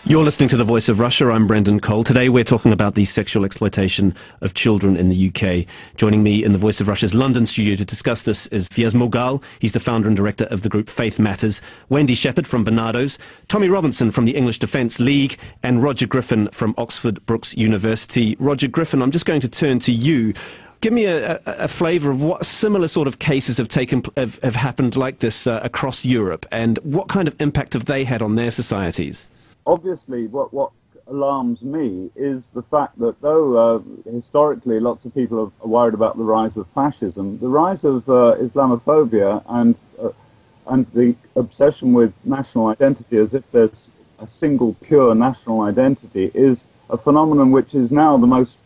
You're listening to The Voice of Russia. I'm Brendan Cole. Today we're talking about the sexual exploitation of children in the UK. Joining me in The Voice of Russia's London studio to discuss this is Fiaz Morgal. He's the founder and director of the group Faith Matters. Wendy Shepherd from Barnardo's. Tommy Robinson from the English Defence League. And Roger Griffin from Oxford Brookes University. Roger Griffin, I'm just going to turn to you. Give me a flavour of what similar sort of cases have happened like this across Europe, and what kind of impact have they had on their societies? Obviously, what alarms me is the fact that though historically lots of people are worried about the rise of fascism, the rise of Islamophobia and the obsession with national identity as if there's a single pure national identity is a phenomenon which is now the most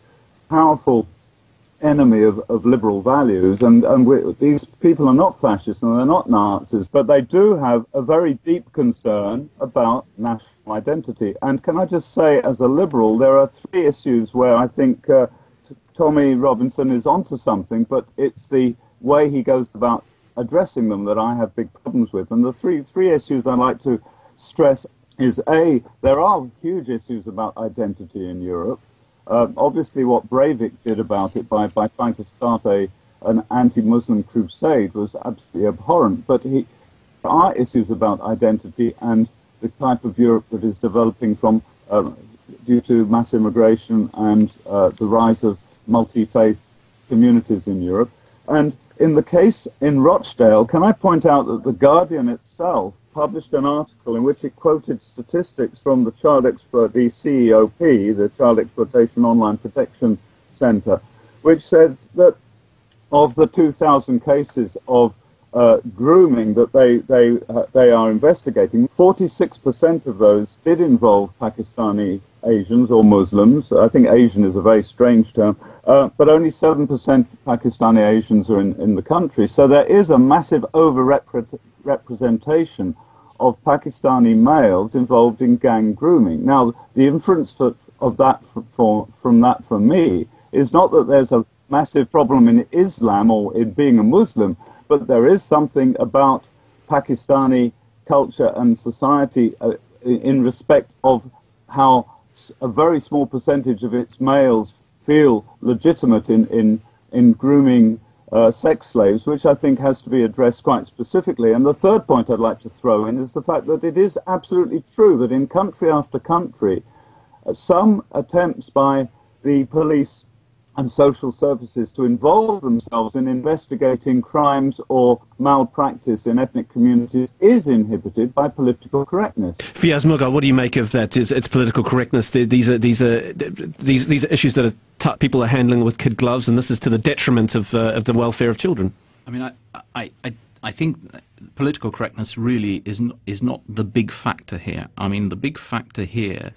powerful enemy of liberal values, and these people are not fascists and they're not Nazis, but they do have a very deep concern about national identity. And can I just say, as a liberal, there are three issues where I think Tommy Robinson is onto something, but it's the way he goes about addressing them that I have big problems with. And the three issues I'd like to stress is, A, there are huge issues about identity in Europe. Obviously, what Breivik did about it by trying to start an anti-Muslim crusade was absolutely abhorrent. But there are issues about identity and the type of Europe that is developing from due to mass immigration and the rise of multi-faith communities in Europe. And in the case in Rochdale, can I point out that The Guardian itself published an article in which it quoted statistics from the CEOP, the Child Exploitation Online Protection Centre, which said that of the 2,000 cases of grooming that they are investigating, 46% of those did involve Pakistani Asians or Muslims. I think Asian is a very strange term, but only 7% Pakistani Asians are in the country. So there is a massive overrepresentation of Pakistani males involved in gang grooming. Now, the inference from that for me is not that there's a massive problem in Islam or in being a Muslim, but there is something about Pakistani culture and society in respect of how a very small percentage of its males feel legitimate in grooming sex slaves, which I think has to be addressed quite specifically. And the third point I'd like to throw in is the fact that it is absolutely true that in country after country, some attempts by the police and social services to involve themselves in investigating crimes or malpractice in ethnic communities is inhibited by political correctness. Fiaz Morgal, what do you make of that? It's political correctness. These are issues that people are handling with kid gloves, and this is to the detriment of the welfare of children. I mean, I think political correctness really is not the big factor here. I mean, the big factor here,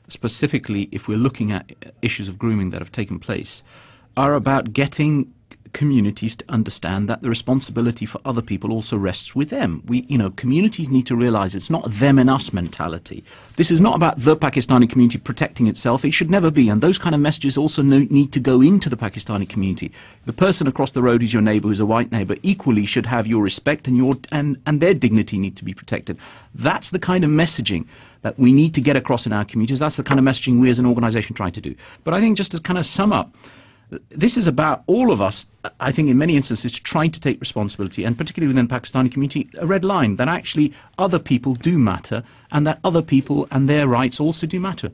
specifically if we're looking at issues of grooming that have taken place, are about getting communities to understand that the responsibility for other people also rests with them. Communities need to realize it's not them and us mentality. This is not about the Pakistani community protecting itself. It should never be. And those kind of messages also need to go into the Pakistani community. The person across the road who's your neighbor, who's a white neighbor, equally should have your respect, and their dignity need to be protected. That's the kind of messaging that we need to get across in our communities. That's the kind of messaging we as an organization try to do. But I think just to kind of sum up, this is about all of us, I think in many instances, trying to take responsibility, and particularly within the Pakistani community, a red line that actually other people do matter, and that other people and their rights also do matter.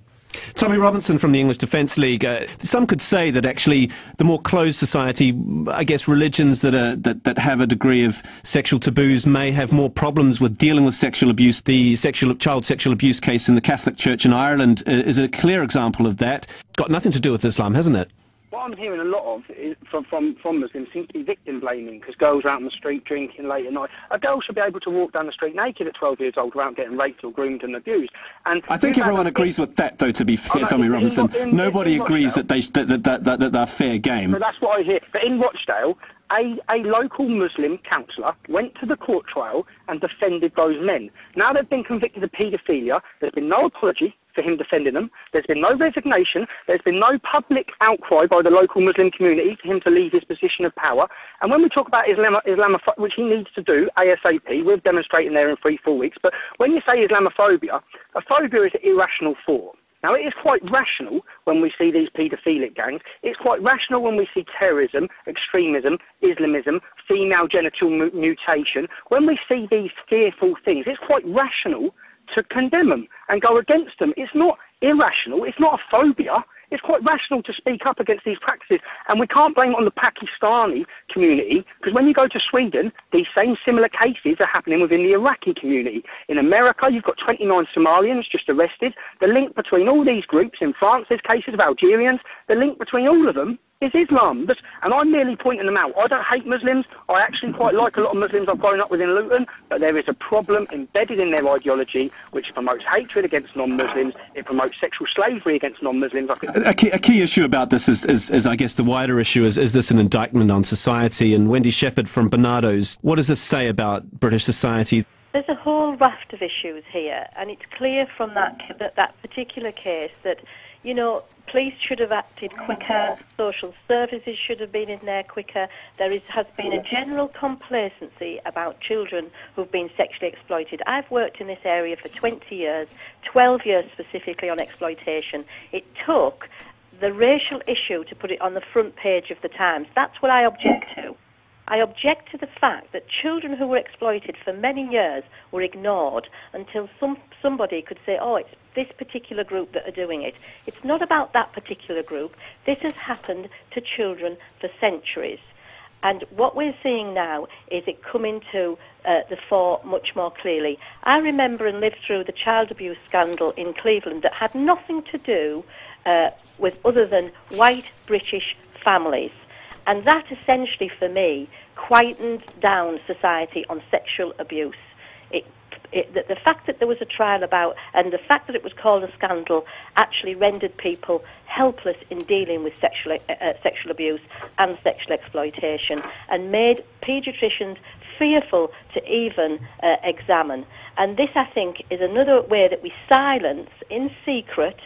Tommy Robinson from the English Defence League. Some could say that actually the more closed society, I guess religions that have a degree of sexual taboos may have more problems with dealing with sexual abuse. The child sexual abuse case in the Catholic Church in Ireland is a clear example of that. Got nothing to do with Islam, hasn't it? What I'm hearing a lot of is from Muslims seems to be victim blaming, because girls are out on the street drinking late at night. A girl should be able to walk down the street naked at 12 years old without getting raped or groomed and abused. And I think everyone agrees with that, though, to be fair, Tommy Robinson. Nobody agrees that they're fair game. So that's what I hear. But in Rochdale, a local Muslim counsellor went to the court trial and defended those men. Now they've been convicted of paedophilia. There's been no apology for him defending them. There's been no resignation. There's been no public outcry by the local Muslim community for him to leave his position of power. And when we talk about Islamophobia, which he needs to do ASAP, we're demonstrating there in 3-4 weeks. But when you say Islamophobia, a phobia is an irrational thought. Now, it is quite rational when we see these paedophilic gangs. It's quite rational when we see terrorism, extremism, Islamism, female genital mutation. When we see these fearful things, it's quite rational to condemn them and go against them. It's not irrational. It's not a phobia. It's quite rational to speak up against these practices. And we can't blame it on the Pakistani community, because when you go to Sweden, these same similar cases are happening within the Iraqi community. In America, you've got 29 Somalians just arrested. The link between all these groups, in France, there's cases of Algerians. The link between all of them is Islam. And I'm merely pointing them out. I don't hate Muslims. I actually quite like a lot of Muslims I've grown up with in Luton, but there is a problem embedded in their ideology which promotes hatred against non-Muslims. It promotes sexual slavery against non-Muslims. A key issue about this is I guess the wider issue is this an indictment on society? And Wendy Shepherd from Barnardo's, what does this say about British society? There's a whole raft of issues here, and it's clear from that particular case that, you know, police should have acted quicker, social services should have been in there quicker. Has been a general complacency about children who've been sexually exploited. I've worked in this area for 20 years, 12 years specifically on exploitation. It took the racial issue to put it on the front page of the Times. That's what I object to. I object to the fact that children who were exploited for many years were ignored until somebody could say, oh, it's this particular group that are doing it. It's not about that particular group. This has happened to children for centuries. And what we're seeing now is it coming to the fore much more clearly. I remember and lived through the child abuse scandal in Cleveland that had nothing to do with other than white British families. And that essentially, for me, quietened down society on sexual abuse. The fact that there was a trial about, and the fact that it was called a scandal, actually rendered people helpless in dealing with sexual abuse and sexual exploitation, and made paediatricians fearful to even examine. And this, I think, is another way that we silence, in secret,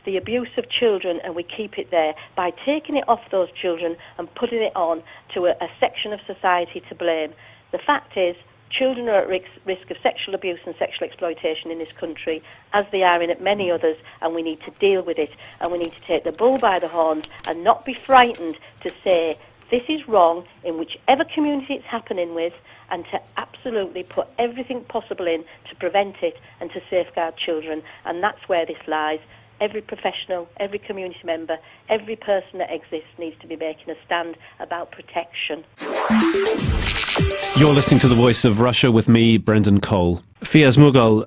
the abuse of children, and we keep it there by taking it off those children and putting it on to a section of society to blame. The fact is, children are at risk of sexual abuse and sexual exploitation in this country, as they are in many others, and we need to deal with it, and we need to take the bull by the horns and not be frightened to say this is wrong in whichever community it's happening with, and to absolutely put everything possible in to prevent it and to safeguard children. And that's where this lies. Every professional, every community member, every person that exists needs to be making a stand about protection. You're listening to The Voice of Russia with me, Brendan Cole. Fiaz Mughal,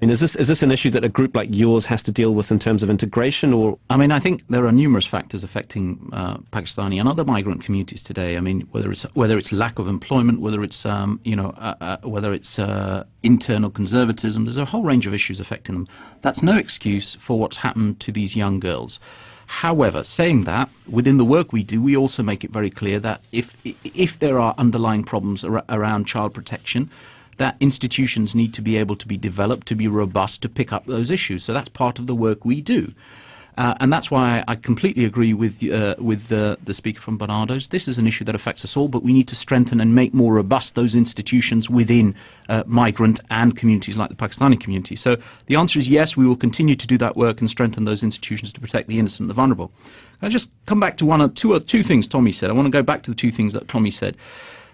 is this an issue that a group like yours has to deal with in terms of integration? Or I mean, I think there are numerous factors affecting Pakistani and other migrant communities today. I mean, whether it's lack of employment, whether it's internal conservatism, there's a whole range of issues affecting them. That's no excuse for what's happened to these young girls. However, saying that, within the work we do, we also make it very clear that if there are underlying problems around child protection, that institutions need to be able to be developed, to be robust, to pick up those issues. So that's part of the work we do. And that's why I completely agree with the speaker from Barnardo's. This is an issue that affects us all, but we need to strengthen and make more robust those institutions within migrant and communities like the Pakistani community. So the answer is yes, we will continue to do that work and strengthen those institutions to protect the innocent and the vulnerable. I'll just come back to two things Tommy said. I want to go back to the two things that Tommy said.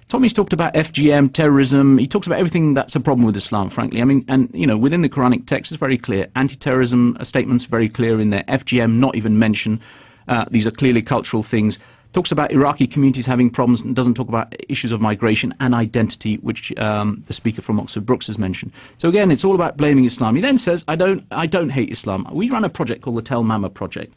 Tommy's talked about FGM, terrorism. He talks about everything that's a problem with Islam, frankly. I mean, and, you know, within the Quranic text, it's very clear. Anti-terrorism statements very clear in there. FGM, not even mentioned. These are clearly cultural things. Talks about Iraqi communities having problems and doesn't talk about issues of migration and identity, which the speaker from Oxford Brookes has mentioned. So again, it's all about blaming Islam. He then says, I don't hate Islam. We run a project called the Tell Mama Project.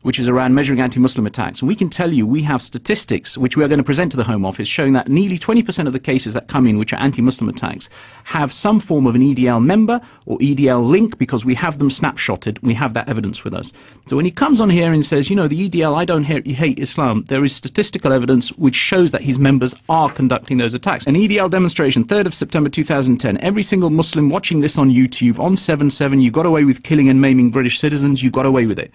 which is around measuring anti-Muslim attacks. And we can tell you, we have statistics, which we are going to present to the Home Office, showing that nearly 20% of the cases that come in, which are anti-Muslim attacks, have some form of an EDL member or EDL link, because we have them snapshotted. We have that evidence with us. So when he comes on here and says, you know, the EDL, I don't hate Islam, there is statistical evidence which shows that his members are conducting those attacks. An EDL demonstration, 3rd of September 2010. Every single Muslim watching this on YouTube, on 7/7, you got away with killing and maiming British citizens, you got away with it.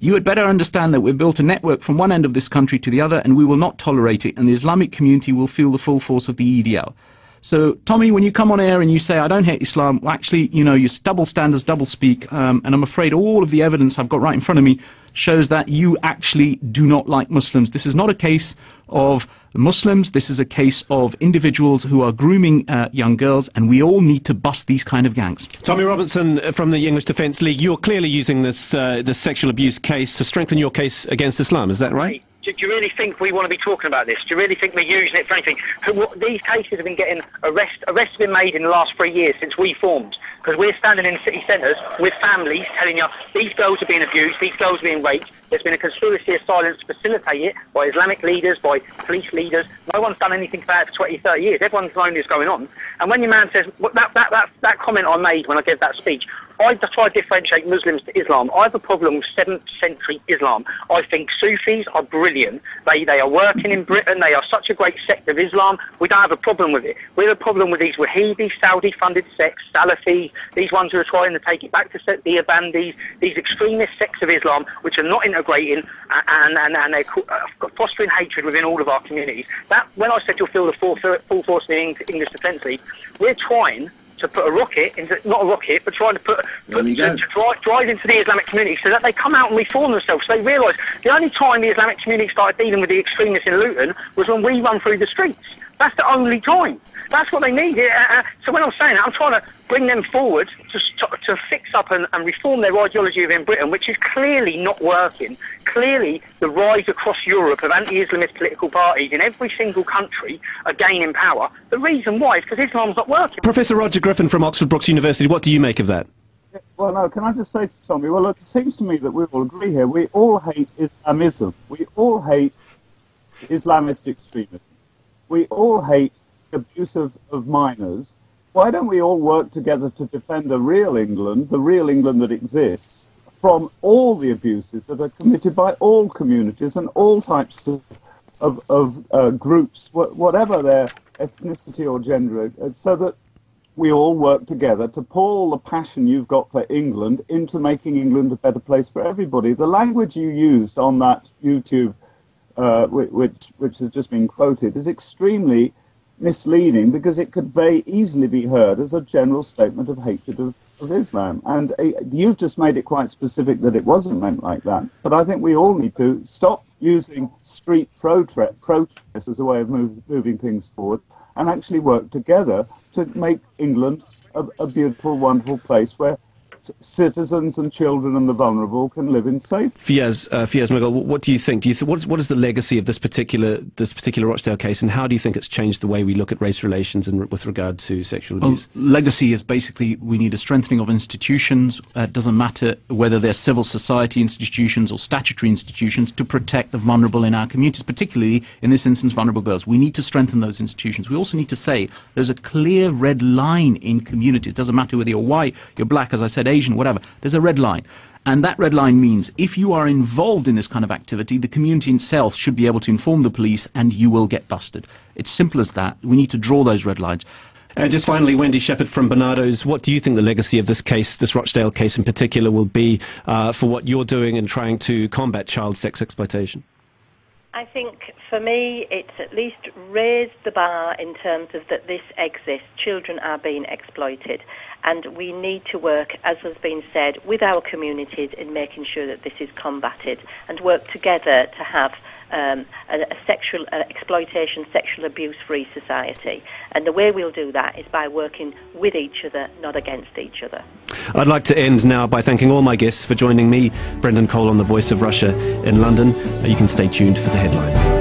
You had better understand that we've built a network from one end of this country to the other, and we will not tolerate it, and the Islamic community will feel the full force of the EDL. So, Tommy, when you come on air and you say, I don't hate Islam, well, actually, you know, you double standards, double speak, and I'm afraid all of the evidence I've got right in front of me shows that you actually do not like Muslims. This is not a case of Muslims, this is a case of individuals who are grooming young girls, and we all need to bust these kind of gangs. Tommy Robinson from the English Defence League, you're clearly using this sexual abuse case to strengthen your case against Islam, is that right? Do you really think we want to be talking about this? Do you really think we're using it for anything? These cases have been getting arrests have been made in the last 3 years since we formed, because we're standing in city centres with families telling you these girls are being abused, these girls are being raped. There's been a conspiracy of silence to facilitate it by Islamic leaders, by police leaders. No one's done anything about it for 20, 30 years. Everyone's known this going on. And when your man says, that comment I made when I gave that speech, I try to differentiate Muslims to Islam. I have a problem with 7th century Islam. I think Sufis are brilliant. They are working in Britain. They are such a great sect of Islam. We don't have a problem with it. We have a problem with these Wahhabi, Saudi-funded sects, Salafis, these ones who are trying to take it back to Deobandis, these extremist sects of Islam, which are not integrating and they're fostering hatred within all of our communities. That, when I said you'll feel the full force of the English Defence League, we're trying to put a rocket into, not a rocket, but trying to drive into the Islamic community so that they come out and reform themselves. So they realise the only time the Islamic community started dealing with the extremists in Luton was when we run through the streets. That's the only time. That's what they need. So when I'm saying that, I'm trying to bring them forward to fix up and reform their ideology within Britain, which is clearly not working. Clearly, the rise across Europe of anti-Islamist political parties in every single country are gaining power. The reason why is because Islam's not working. Professor Roger Griffin from Oxford Brookes University, what do you make of that? Well, no, can I just say to Tommy, well, look, it seems to me that we all agree here. We all hate Islamism. We all hate Islamist extremism. We all hate abuse of minors. Why don't we all work together to defend a real England, the real England that exists, from all the abuses that are committed by all communities and all types of groups, whatever their ethnicity or gender, so that we all work together to pour all the passion you've got for England into making England a better place for everybody. The language you used on that YouTube, which has just been quoted, is extremely misleading, because it could very easily be heard as a general statement of hatred of Islam. And you've just made it quite specific that it wasn't meant like that. But I think we all need to stop using street protest as a way of moving things forward and actually work together to make England a beautiful, wonderful place where citizens and children and the vulnerable can live in safety. Fiaz Mughal, what do you think? What is the legacy of this particular Rochdale case, and how do you think it's changed the way we look at race relations and with regard to sexual abuse? Well, legacy is basically we need a strengthening of institutions. It doesn't matter whether they're civil society institutions or statutory institutions, to protect the vulnerable in our communities, particularly in this instance vulnerable girls. We need to strengthen those institutions. We also need to say there's a clear red line in communities. It doesn't matter whether you're white, you're black, as I said, Asian, whatever. There's a red line. And that red line means if you are involved in this kind of activity, the community itself should be able to inform the police and you will get busted. It's simple as that. We need to draw those red lines. Just finally, Wendy Shepherd from Barnardo's, what do you think the legacy of this case, this Rochdale case in particular, will be for what you're doing in trying to combat child sex exploitation? I think for me it's at least raised the bar in terms of that this exists. Children are being exploited, and we need to work, as has been said, with our communities in making sure that this is combated and work together to have a sexual exploitation, sexual abuse-free society. And the way we'll do that is by working with each other, not against each other. I'd like to end now by thanking all my guests for joining me, Brendan Cole on The Voice of Russia in London. You can stay tuned for the headlines.